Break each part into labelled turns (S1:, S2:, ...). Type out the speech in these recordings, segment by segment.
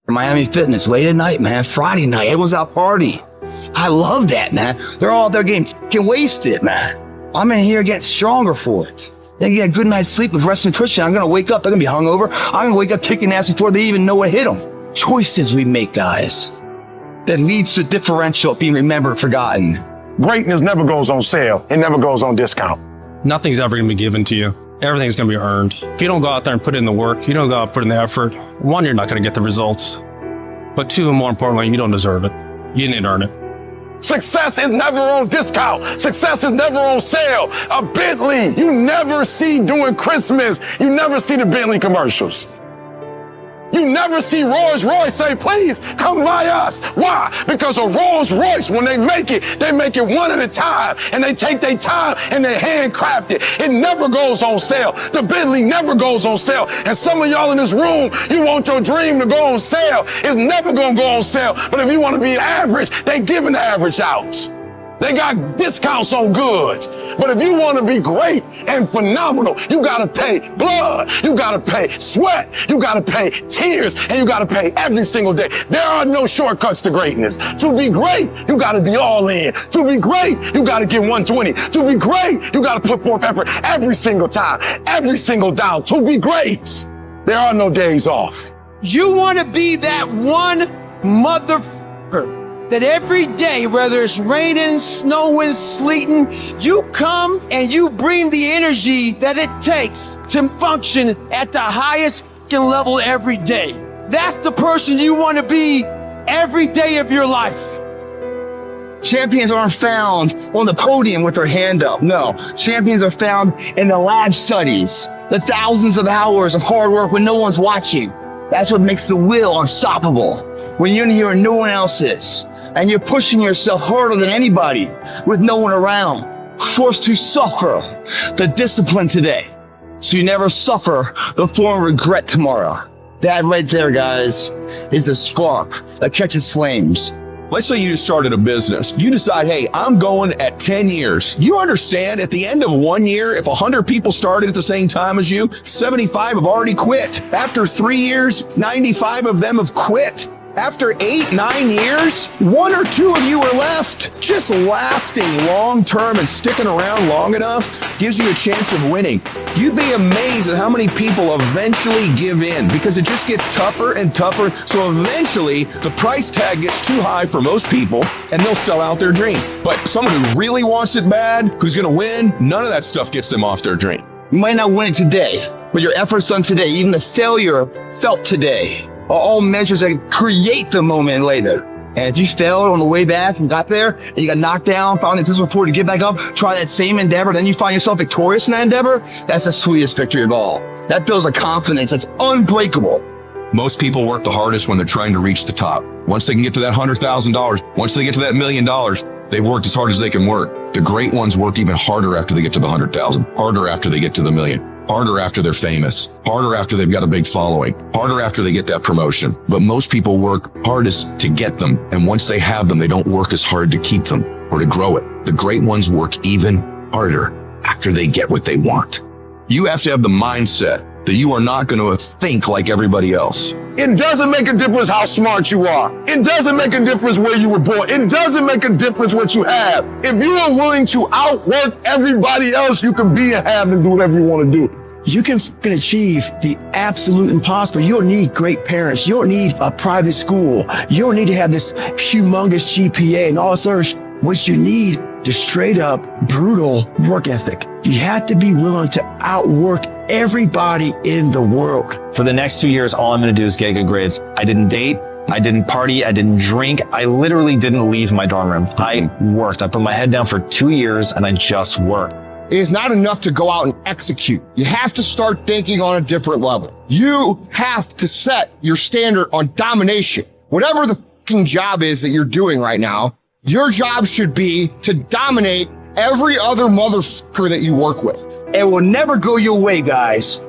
S1: Miami Fitness, late at night, man. Friday night, everyone's out partying. I love that, man. They're all out there getting fucking wasted, man. I'm in here getting stronger for it. They get a good night's sleep with rest and nutrition. I'm going to wake up. They're going to be hungover. I'm going to wake up kicking ass before they even know what hit them. Choices we make, guys, that leads to differential being remembered, forgotten.
S2: Greatness never goes on sale. It never goes on discount.
S3: Nothing's ever going to be given to you. Everything's going to be earned. If you don't go out there and put in the work, you don't go out and put in the effort, one, you're not going to get the results. But two, and more importantly, you don't deserve it. You didn't earn it.
S2: Success is never on discount. Success is never on sale. A Bentley, you never see during Christmas. You never see the Bentley commercials. You never see Rolls Royce say, please come by us. Why? Because a Rolls Royce, when they make it one at a time, and they take their time and they handcraft it. It never goes on sale. The Bentley never goes on sale. And some of y'all in this room, you want your dream to go on sale. It's never going to go on sale. But if you want to be average, they giving the average out. They got discounts on goods. But if you want to be great and phenomenal, you got to pay blood. You got to pay sweat. You got to pay tears. And you got to pay every single day. There are no shortcuts to greatness. To be great, you got to be all in. To be great, you got to give 120. To be great, you got to put forth effort every single time, every single down. To be great, there are no days off.
S4: You want to be that one motherfucker that every day, whether it's raining, snowing, sleeting, you come and you bring the energy that it takes to function at the highest level every day. That's the person you want to be every day of your life.
S1: Champions aren't found on the podium with their hand up. No, champions are found in the lab studies, the thousands of hours of hard work when no one's watching. That's what makes the will unstoppable. When you're in here and no one else is, and you're pushing yourself harder than anybody with no one around, forced to suffer the discipline today, so you never suffer the form of regret tomorrow. That right there, guys, is a spark that catches flames.
S5: Let's say you just started a business. You decide, hey, I'm going at 10 years. You understand at the end of 1 year, if 100 people started at the same time as you, 75 have already quit. After 3 years, 95 of them have quit. After 8, 9 years, 1 or 2 of you are left. Just lasting long-term and sticking around long enough gives you a chance of winning. You'd be amazed at how many people eventually give in because it just gets tougher and tougher. So eventually the price tag gets too high for most people and they'll sell out their dream. But someone who really wants it bad, who's going to win, none of that stuff gets them off their dream.
S1: You might not win it today, but your efforts done today, even the failure felt today, are all measures that create the moment later. And if you failed on the way back and got there, and you got knocked down, found it difficult for you to get back up, try that same endeavor, then you find yourself victorious in that endeavor, that's the sweetest victory of all. That builds a confidence that's unbreakable.
S5: Most people work the hardest when they're trying to reach the top. Once they can get to that $100,000, once they get to that $1 million, they've worked as hard as they can work. The great ones work even harder after they get to the 100,000, harder after they get to the million. Harder after they're famous, harder after they've got a big following, harder after they get that promotion. But most people work hardest to get them. And once they have them, they don't work as hard to keep them or to grow it. The great ones work even harder after they get what they want. You have to have the mindset that you are not going to think like everybody else.
S2: It doesn't make a difference how smart you are. It doesn't make a difference where you were born. It doesn't make a difference what you have. If you are willing to outwork everybody else, you can be and have and do whatever you want to do.
S4: You can achieve the absolute impossible. You don't need great parents. You don't need a private school. You don't need to have this humongous GPA and all this other What you need is straight up brutal work ethic. You have to be willing to outwork everybody in the world.
S6: For the next 2 years, all I'm going to do is get good grades. I didn't date. I didn't party. I didn't drink. I literally didn't leave my dorm room. I worked. I put my head down for 2 years and I just worked.
S7: It is not enough to go out and execute. You have to start thinking on a different level. You have to set your standard on domination. Whatever the fucking job is that you're doing right now, your job should be to dominate every other motherfucker that you work with.
S1: It will never go your way, guys,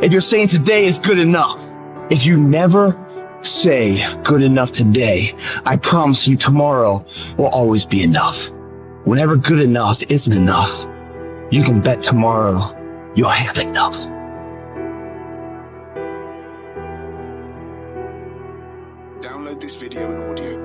S1: if you're saying today is good enough. If you never say good enough today, I promise you tomorrow will always be enough. Whenever good enough isn't enough, you can bet tomorrow you'll have enough.
S8: download this video and audio